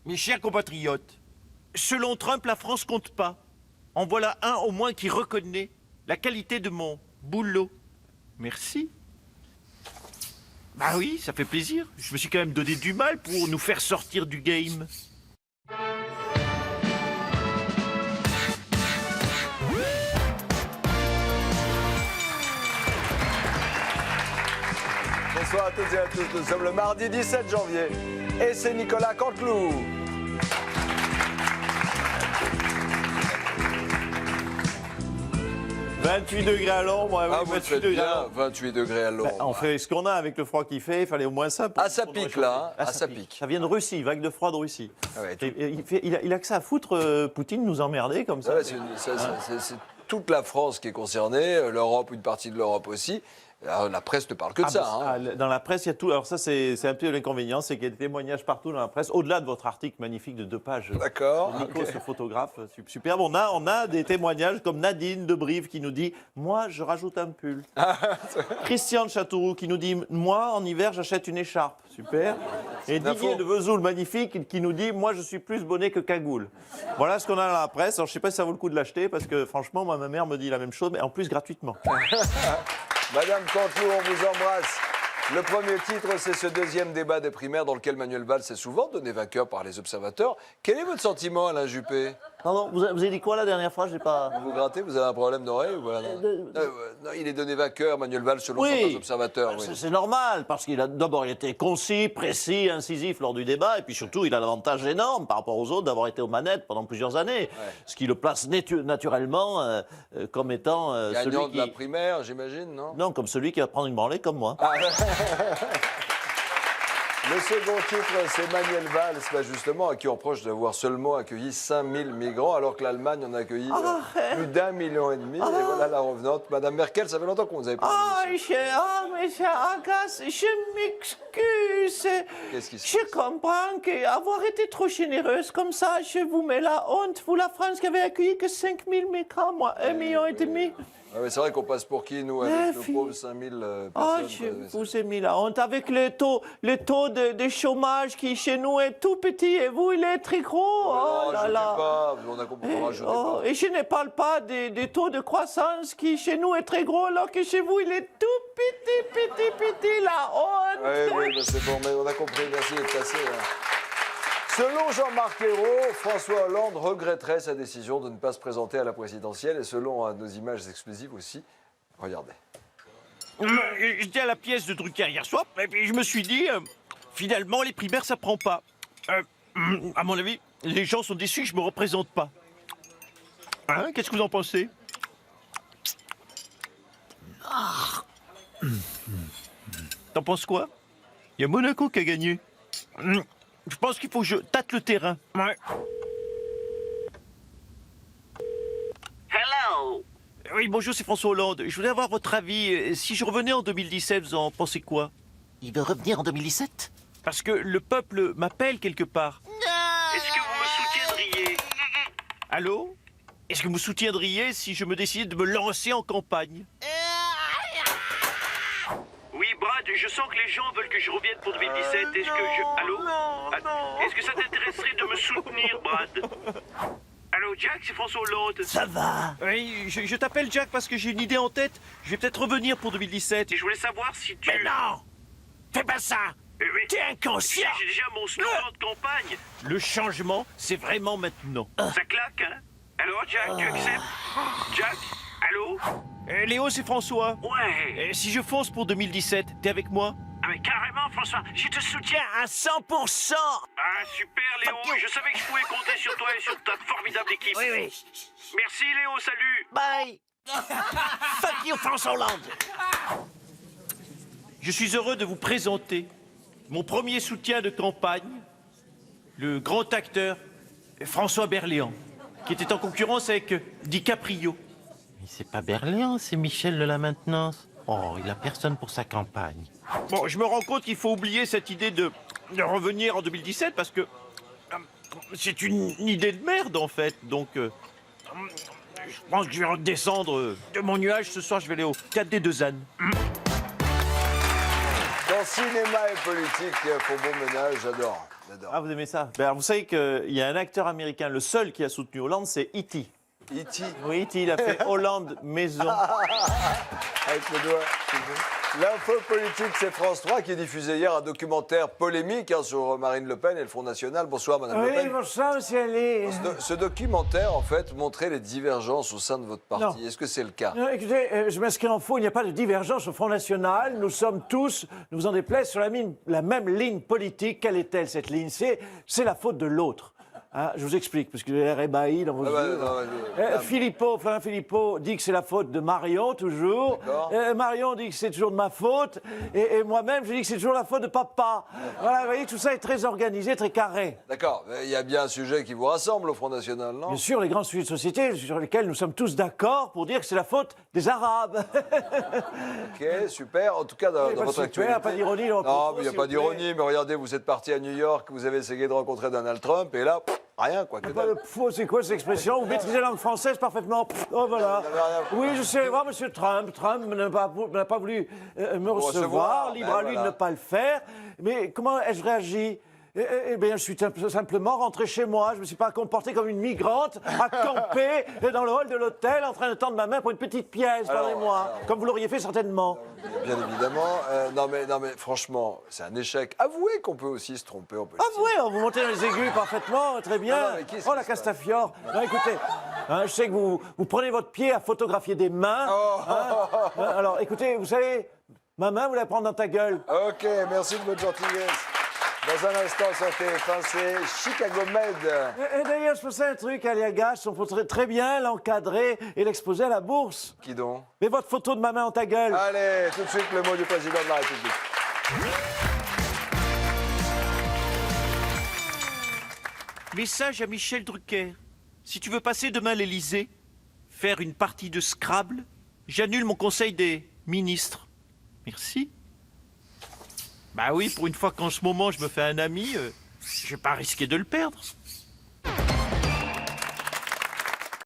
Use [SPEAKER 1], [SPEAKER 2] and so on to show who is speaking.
[SPEAKER 1] Mes chers compatriotes, selon Trump, la France compte pas. En voilà un au moins qui reconnaît la qualité de mon boulot. Merci. Bah oui, ça fait plaisir. Je me suis quand même donné du mal pour nous faire sortir du game.
[SPEAKER 2] Bonsoir à toutes et à tous, nous sommes le mardi 17 janvier et c'est Nicolas Canteloup. «
[SPEAKER 3] 28 degrés à l'ombre,
[SPEAKER 2] Ah, vous
[SPEAKER 3] 28
[SPEAKER 2] faites
[SPEAKER 3] degrés à
[SPEAKER 2] bien,
[SPEAKER 3] l'ombre.
[SPEAKER 2] 28 degrés à l'ombre.
[SPEAKER 3] On fait ce qu'on a avec le froid qu'il fait, il fallait au moins ça.
[SPEAKER 2] Ah, ça pique là, hein. Ah, ça pique.
[SPEAKER 3] Ça vient de Russie, vague de froid de Russie.
[SPEAKER 2] Ah ouais,
[SPEAKER 3] Il a que ça à foutre, Poutine, nous emmerder comme ça.
[SPEAKER 2] Ouais, c'est toute la France qui est concernée, l'Europe, une partie de l'Europe aussi. Alors, la presse ne parle que de ça. Hein.
[SPEAKER 3] Dans la presse, il y a tout. Alors ça, c'est un peu l'inconvénient, c'est qu'il y a des témoignages partout dans la presse, au-delà de votre article magnifique de 2 pages.
[SPEAKER 2] D'accord.
[SPEAKER 3] Nico, ce photographe, superbe. On a des témoignages comme Nadine de Brive qui nous dit « Moi, je rajoute un pull ». Christian de Châteauroux qui nous dit « Moi, en hiver, j'achète une écharpe ». Super. Et Didier de Vesoul, magnifique, qui nous dit « Moi, je suis plus bonnet que cagoule ». Voilà ce qu'on a dans la presse. Alors, je ne sais pas si ça vaut le coup de l'acheter parce que franchement, moi, ma mère me dit la même chose, mais en plus gratuitement.
[SPEAKER 2] Madame Canteloup, on vous embrasse. Le premier titre, c'est ce deuxième débat des primaires dans lequel Manuel Valls est souvent donné vainqueur par les observateurs. Quel est votre sentiment, Alain Juppé?
[SPEAKER 3] Pardon, vous avez dit quoi la dernière fois? J'ai pas...
[SPEAKER 2] Vous grattez, vous avez un problème d'oreille ou voilà, non, il est donné vainqueur, Manuel Valls, selon certains observateurs. Oui.
[SPEAKER 3] C'est normal, parce qu'il a d'abord été concis, précis, incisif lors du débat, et puis surtout, il a l'avantage énorme par rapport aux autres d'avoir été aux manettes pendant plusieurs années, ce qui le place naturellement comme étant
[SPEAKER 2] gagnant
[SPEAKER 3] celui
[SPEAKER 2] de la primaire, j'imagine, non?
[SPEAKER 3] Non, comme celui qui va prendre une branlée comme moi.
[SPEAKER 2] Ah, le second titre, c'est Manuel Valls, justement, à qui on reproche d'avoir seulement accueilli 5000 migrants, alors que l'Allemagne en a accueilli plus d'1,5 million. Et voilà la revenante. Madame Merkel, ça fait longtemps qu'on vous avait pas vu.
[SPEAKER 3] Monsieur Agas, je m'excuse.
[SPEAKER 2] Qu'est-ce qui se
[SPEAKER 3] Je comprends qu'avoir été trop généreuse comme ça, je vous mets la honte. Vous, la France, qui avait accueilli que 5000 migrants, moi, 1,5 million.
[SPEAKER 2] Ah, c'est vrai qu'on passe pour qui, nous, avec nos pauvres 5000 personnes?
[SPEAKER 3] Je vous ai mis la honte avec le taux de chômage qui, chez nous, est tout petit et vous, il est très gros.
[SPEAKER 2] Oh là là. Pas, on a compris, pas.
[SPEAKER 3] Et je ne parle pas des taux de croissance qui, chez nous, est très gros, alors que chez vous, il est tout petit, la honte.
[SPEAKER 2] Oui, c'est bon, mais on a compris, merci d'être passé. Selon Jean-Marc Ayrault, François Hollande regretterait sa décision de ne pas se présenter à la présidentielle et selon nos images exclusives aussi, regardez.
[SPEAKER 1] J'étais à la pièce de Drucker hier soir, et puis je me suis dit, finalement, les primaires, ça prend pas. À mon avis, les gens sont déçus que je me représente pas. Hein? Qu'est-ce que vous en pensez? T'en penses quoi? Il y a Monaco qui a gagné. Je pense qu'il faut que je tâte le terrain. Ouais.
[SPEAKER 4] Hello.
[SPEAKER 1] Oui, bonjour, c'est François Hollande. Je voulais avoir votre avis. Si je revenais en 2017, vous en pensez quoi?
[SPEAKER 4] Il veut revenir en 2017?
[SPEAKER 1] Parce que le peuple m'appelle quelque part.
[SPEAKER 4] Est-ce que vous me soutiendriez?
[SPEAKER 1] Allô? Est-ce que vous me soutiendriez si je me décidais de me lancer en campagne? Oui, Brad, je sens que les gens veulent que je revienne pour 2017. Est-ce que je... Allô? Est-ce que ça t'intéresserait de me soutenir, Brad? Allô, Jack, c'est François Hollande.
[SPEAKER 4] Ça va?
[SPEAKER 1] Oui, je t'appelle Jack parce que j'ai une idée en tête. Je vais peut-être revenir pour 2017 et je voulais savoir si tu...
[SPEAKER 4] Mais non! Fais pas ça!
[SPEAKER 1] Oui.
[SPEAKER 4] T'es inconscient!
[SPEAKER 1] J'ai déjà mon slogan de campagne. Le changement, c'est vraiment maintenant. Ça claque, hein? Alors, Jack, tu acceptes? Jack? Allô? Léo, c'est François.
[SPEAKER 4] Ouais!
[SPEAKER 1] Si je fonce pour 2017, t'es avec moi?
[SPEAKER 4] Ah mais carrément, François, je te soutiens à 100%!
[SPEAKER 1] Ah, super, Léo.
[SPEAKER 4] Fuck you.
[SPEAKER 1] Je savais que je pouvais compter sur toi et sur ta formidable équipe.
[SPEAKER 4] Oui, oui.
[SPEAKER 1] Merci, Léo. Salut.
[SPEAKER 4] Bye! Fuck you, François Hollande!
[SPEAKER 1] Je suis heureux de vous présenter mon premier soutien de campagne, le grand acteur François Berléand, qui était en concurrence avec DiCaprio.
[SPEAKER 5] Mais c'est pas Berléand, c'est Michel de la maintenance. Oh, il a personne pour sa campagne.
[SPEAKER 1] Bon, je me rends compte qu'il faut oublier cette idée de revenir en 2017 parce que c'est une idée de merde en fait. Donc, je pense que je vais redescendre de mon nuage ce soir. Je vais aller au Théâtre des Deux Ânes.
[SPEAKER 2] Dans cinéma et politique, pour bon ménage, j'adore. J'adore.
[SPEAKER 3] Ah, vous aimez ça? Ben, alors, vous savez qu'il y a un acteur américain, le seul qui a soutenu Hollande, c'est E.T.
[SPEAKER 2] E.T.
[SPEAKER 3] Oui, E.T. il a fait Hollande Maison.
[SPEAKER 2] avec le doigt. L'info politique, c'est France 3 qui diffusait hier un documentaire polémique sur Marine Le Pen et le Front National. Bonsoir, Madame Le Pen.
[SPEAKER 6] bonsoir, monsieur Ali.
[SPEAKER 2] Ce documentaire, en fait, montrait les divergences au sein de votre parti.
[SPEAKER 6] Non.
[SPEAKER 2] Est-ce que c'est le cas?
[SPEAKER 6] Non, écoutez, je m'inscris en faux, il n'y a pas de divergence au Front National. Nous sommes tous, nous vous en déplaise, sur la même ligne politique. Quelle est-elle, cette ligne? C'est la faute de l'autre. Hein, je vous explique, parce que j'ai l'air ébahi dans vos yeux. Flamin Philippot dit que c'est la faute de Marion, toujours. Marion dit que c'est toujours de ma faute. Et moi-même, je dis que c'est toujours la faute de papa. Voilà, vous voyez, tout ça est très organisé, très carré.
[SPEAKER 2] D'accord. Il y a bien un sujet qui vous rassemble au Front National, non?
[SPEAKER 6] Bien sûr, les grands sujets de société sur lesquels nous sommes tous d'accord pour dire que c'est la faute des Arabes.
[SPEAKER 2] Ok, super. En tout cas, dans votre actualité...
[SPEAKER 6] Pas d'ironie dans votre
[SPEAKER 2] Non,
[SPEAKER 6] propos,
[SPEAKER 2] mais il n'y a
[SPEAKER 6] s'il
[SPEAKER 2] pas
[SPEAKER 6] vous plaît.
[SPEAKER 2] d'ironie. Mais regardez, vous êtes parti à New York, vous avez essayé de rencontrer Donald Trump, et là, rien, quoi. Que
[SPEAKER 6] Pas
[SPEAKER 2] dalle.
[SPEAKER 6] de faux, c'est quoi cette expression? Vous maîtrisez la langue française parfaitement. Oh, voilà.
[SPEAKER 2] Vous n'avez rien compris.
[SPEAKER 6] Oui, je sais voir monsieur Trump. Trump n'a pas voulu me recevoir. Libre à lui
[SPEAKER 2] voilà.
[SPEAKER 6] de ne pas le faire. Mais comment ai-je réagi? Eh bien, je suis simplement rentré chez moi. Je ne me suis pas comporté comme une migrante à camper dans le hall de l'hôtel en train de tendre ma main pour une petite pièce, pardonnez-moi. Comme vous l'auriez fait certainement.
[SPEAKER 2] Bien évidemment. Non, mais franchement, c'est un échec. Avouez qu'on peut aussi se tromper. On peut le
[SPEAKER 6] Ah oui, vous montez dans les aigus parfaitement, très bien.
[SPEAKER 2] Non, mais qu'est-ce
[SPEAKER 6] Oh,
[SPEAKER 2] qui
[SPEAKER 6] la
[SPEAKER 2] se passe?
[SPEAKER 6] Castafiore. Non, écoutez, hein, je sais que vous prenez votre pied à photographier des mains. Hein. Alors, écoutez, vous savez, ma main, vous la prendre dans ta gueule.
[SPEAKER 2] Ok, merci de votre gentillesse. Dans un instant, sur TF1, c'est Chicago Med.
[SPEAKER 6] Et d'ailleurs, je pensais à un truc, Aliagas, on pourrait très bien l'encadrer et l'exposer à la bourse.
[SPEAKER 2] Qui donc?
[SPEAKER 6] Mais votre photo de ma main dans ta gueule.
[SPEAKER 2] Allez, tout de suite, le mot du président de la République.
[SPEAKER 1] Message à Michel Drucker. Si tu veux passer demain à l'Élysée, faire une partie de Scrabble, j'annule mon conseil des ministres. Merci. Bah oui, pour une fois qu'en ce moment je me fais un ami, je vais pas risquer de le perdre.